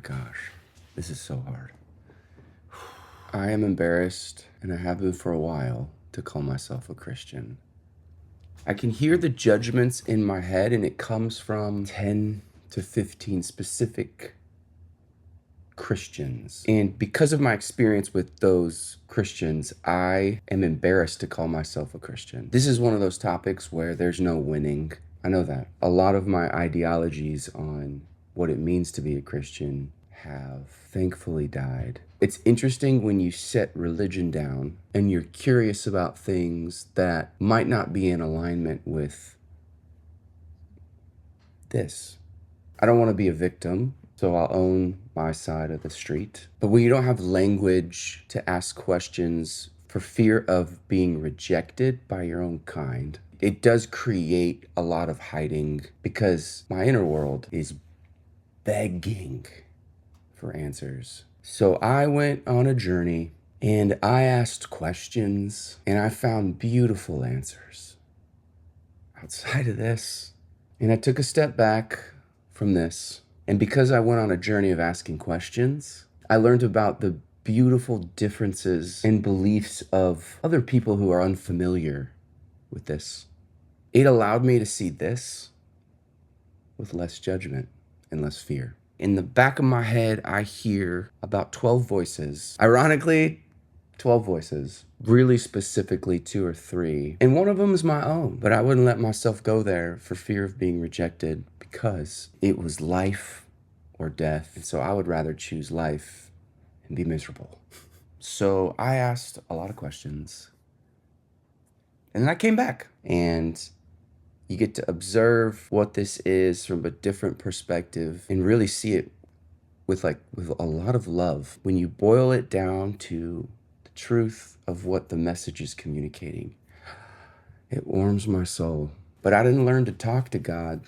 gosh, this is so hard. I am embarrassed, and I have been for a while, to call myself a Christian. I can hear the judgments in my head, and it comes from 10 to 15 specific Christians. And because of my experience with those Christians, I am embarrassed to call myself a Christian. This is one of those topics where there's no winning. I know that. A lot of my ideologies on what it means to be a Christian have thankfully died. It's interesting when you set religion down and you're curious about things that might not be in alignment with this. I don't want to be a victim, so I'll own my side of the street. But when you don't have language to ask questions for fear of being rejected by your own kind, it does create a lot of hiding, because my inner world is begging for answers. So I went on a journey and I asked questions and I found beautiful answers outside of this. And I took a step back from this. And because I went on a journey of asking questions, I learned about the beautiful differences and beliefs of other people who are unfamiliar with this. It allowed me to see this with less judgment and less fear. In the back of my head, I hear about 12 voices. Ironically, 12 voices, really specifically 2 or 3. And one of them is my own, but I wouldn't let myself go there for fear of being rejected, because it was life or death. And so I would rather choose life and be miserable. So I asked a lot of questions, and then I came back, and you get to observe what this is from a different perspective and really see it with a lot of love. When you boil it down to the truth of what the message is communicating, it warms my soul. But I didn't learn to talk to God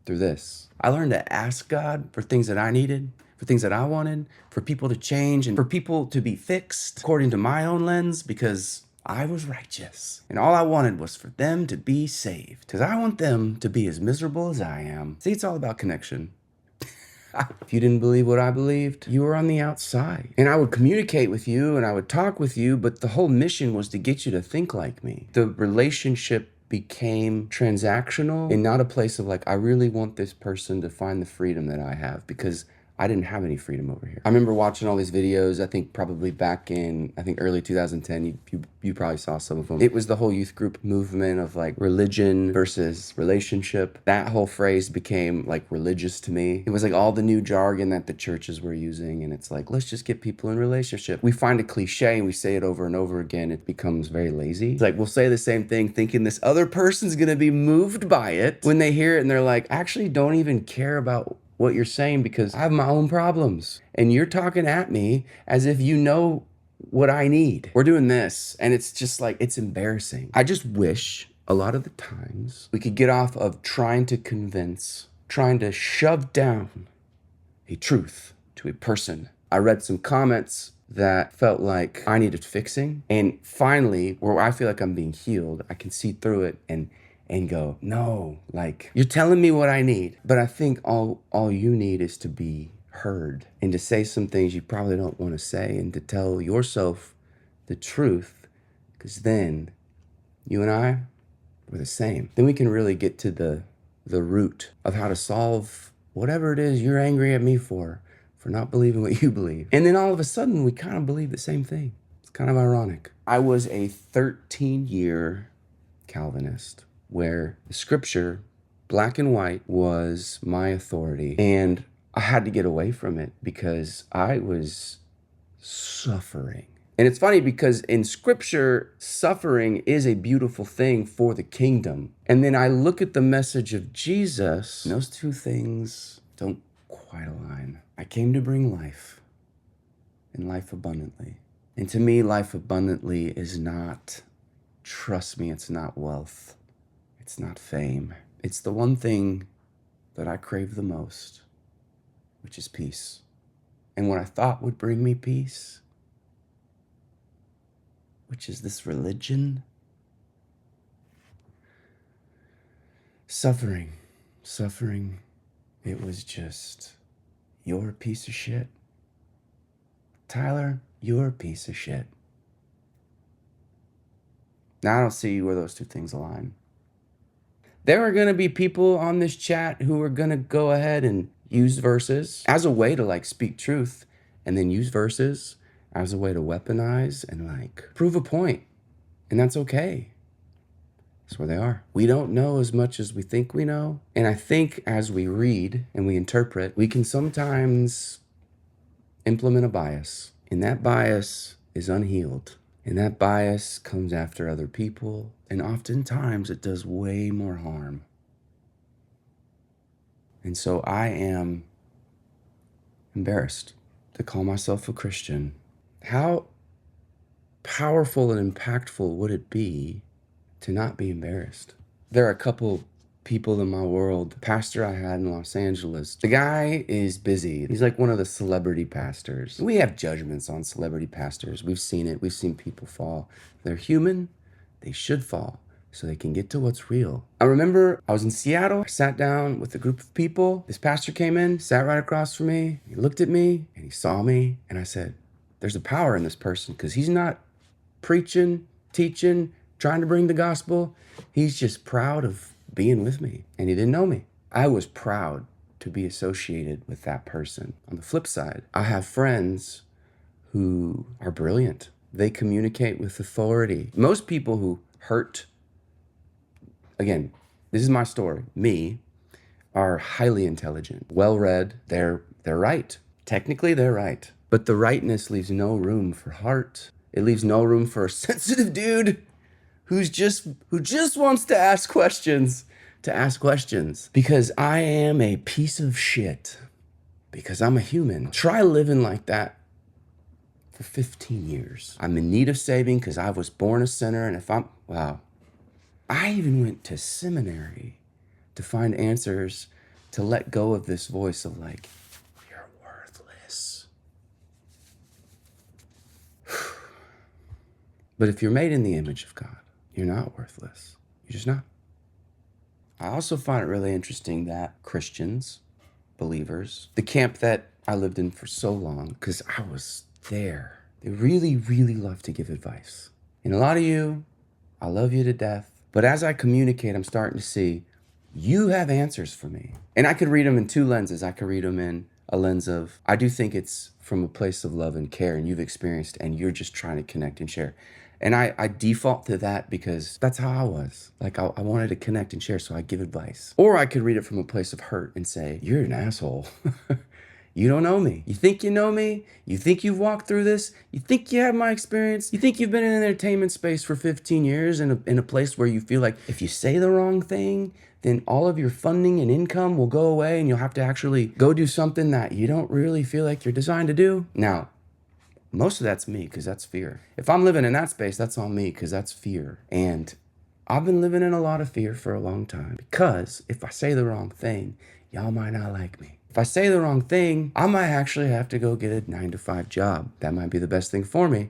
through this. I learned to ask God for things that I needed, for things that I wanted, for people to change, and for people to be fixed according to my own lens, because I was righteous. And all I wanted was for them to be saved, because I want them to be as miserable as I am. See, it's all about connection. If you didn't believe what I believed, you were on the outside. And I would communicate with you and I would talk with you, but the whole mission was to get you to think like me. The relationship became transactional and not a place of like, I really want this person to find the freedom that I have, because I didn't have any freedom over here. I remember watching all these videos, I think probably back in, early 2010, you probably saw some of them. It was the whole youth group movement of like religion versus relationship. That whole phrase became like religious to me. It was like all the new jargon that the churches were using, and it's like, let's just get people in relationship. We find a cliche and we say it over and over again. It becomes very lazy. It's like, we'll say the same thing thinking this other person's gonna be moved by it when they hear it, and they're like, actually don't even care about what you're saying, because I have my own problems and you're talking at me as if you know what I need. We're doing this, and it's just like, it's embarrassing. I just wish a lot of the times we could get off of trying to convince, trying to shove down a truth to a person. I read some comments that felt like I needed fixing, and finally, where I feel like I'm being healed, I can see through it and go, no, like, you're telling me what I need, but I think all you need is to be heard, and to say some things you probably don't want to say, and to tell yourself the truth, because then you and I, we're the same. Then we can really get to the root of how to solve whatever it is you're angry at me for not believing what you believe. And then all of a sudden, we kind of believe the same thing. It's kind of ironic. I was a 13-year Calvinist, where the scripture, black and white, was my authority. And I had to get away from it because I was suffering. And it's funny because in scripture, suffering is a beautiful thing for the kingdom. And then I look at the message of Jesus, and those two things don't quite align. I came to bring life, and life abundantly. And to me, life abundantly is not, trust me, it's not wealth. It's not fame. It's the one thing that I crave the most, which is peace. And what I thought would bring me peace, which is this religion, suffering, it was just you're a piece of shit. Tyler, you're a piece of shit. Now, I don't see where those two things align. There are going to be people on this chat who are going to go ahead and use verses as a way to like speak truth, and then use verses as a way to weaponize and like prove a point. And that's okay. That's where they are. We don't know as much as we think we know. And I think as we read and we interpret, we can sometimes implement a bias. And that bias is unhealed. And that bias comes after other people. And oftentimes it does way more harm. And so I am embarrassed to call myself a Christian. How powerful and impactful would it be to not be embarrassed? There are a couple people in my world. The pastor I had in Los Angeles, the guy is busy. He's like one of the celebrity pastors. We have judgments on celebrity pastors. We've seen it. We've seen people fall. They're human. They should fall so they can get to what's real. I remember I was in Seattle. I sat down with a group of people. This pastor came in, sat right across from me. He looked at me and he saw me. And I said, there's a power in this person, because he's not preaching, teaching, trying to bring the gospel. He's just proud of being with me. And he didn't know me. I was proud to be associated with that person. On the flip side, I have friends who are brilliant. They communicate with authority. Most people who hurt, again, this is my story, me, are highly intelligent, well-read. They're right. Technically, they're right. But the rightness leaves no room for heart. It leaves no room for a sensitive dude who just wants to ask questions, because I am a piece of shit, because I'm a human. Try living like that for 15 years. I'm in need of saving because I was born a sinner, and I even went to seminary to find answers, to let go of this voice of like, you're worthless. But if you're made in the image of God, you're not worthless. You're just not. I also find it really interesting that Christians, believers, the camp that I lived in for so long, because I was there, they really, really love to give advice. And a lot of you, I love you to death. But as I communicate, I'm starting to see you have answers for me. And I could read them in two lenses. I could read them in a lens of, I do think it's from a place of love and care, and you've experienced, and you're just trying to connect and share. And I default to that because that's how I was. Like, I wanted to connect and share, so I give advice. Or I could read it from a place of hurt and say, you're an asshole. You don't know me. You think you know me? You think you've walked through this? You think you have my experience? You think you've been in an entertainment space for 15 years in a place where you feel like if you say the wrong thing, then all of your funding and income will go away and you'll have to actually go do something that you don't really feel like you're designed to do? Now, most of that's me, because that's fear. If I'm living in that space, that's on me, because that's fear. And I've been living in a lot of fear for a long time, because if I say the wrong thing, y'all might not like me. If I say the wrong thing, I might actually have to go get a 9-to-5 job. That might be the best thing for me,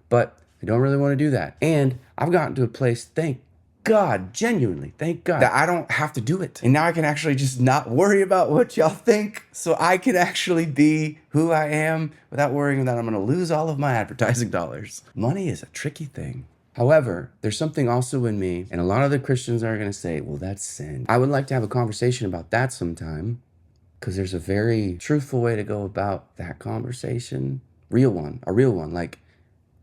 but I don't really want to do that. And I've gotten to a place, thank God, genuinely, thank God, that I don't have to do it. And now I can actually just not worry about what y'all think, so I can actually be who I am without worrying that I'm gonna lose all of my advertising dollars. Money is a tricky thing. However, there's something also in me, and a lot of the Christians are gonna say, well, that's sin. I would like to have a conversation about that sometime, because there's a very truthful way to go about that conversation. A real one. Like,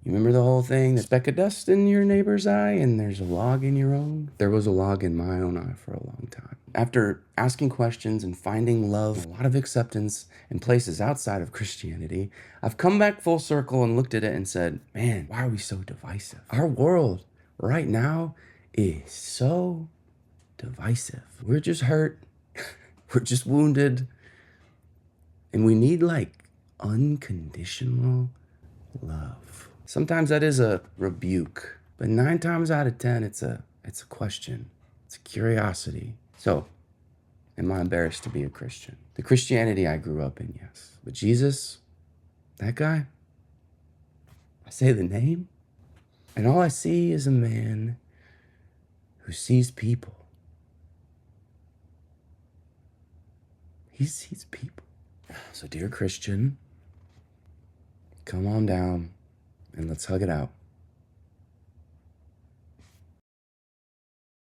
you remember the whole thing, the speck of dust in your neighbor's eye and there's a log in your own? There was a log in my own eye for a long time. After asking questions and finding love, a lot of acceptance in places outside of Christianity, I've come back full circle and looked at it and said, man, why are we so divisive? Our world right now is so divisive. We're just hurt. We're just wounded. And we need like unconditional love. Sometimes that is a rebuke, but 9 times out of 10, it's a question. It's a curiosity. So, am I embarrassed to be a Christian? The Christianity I grew up in, yes. But Jesus, that guy, I say the name, and all I see is a man who sees people. He sees people. So, dear Christian, come on down and let's hug it out.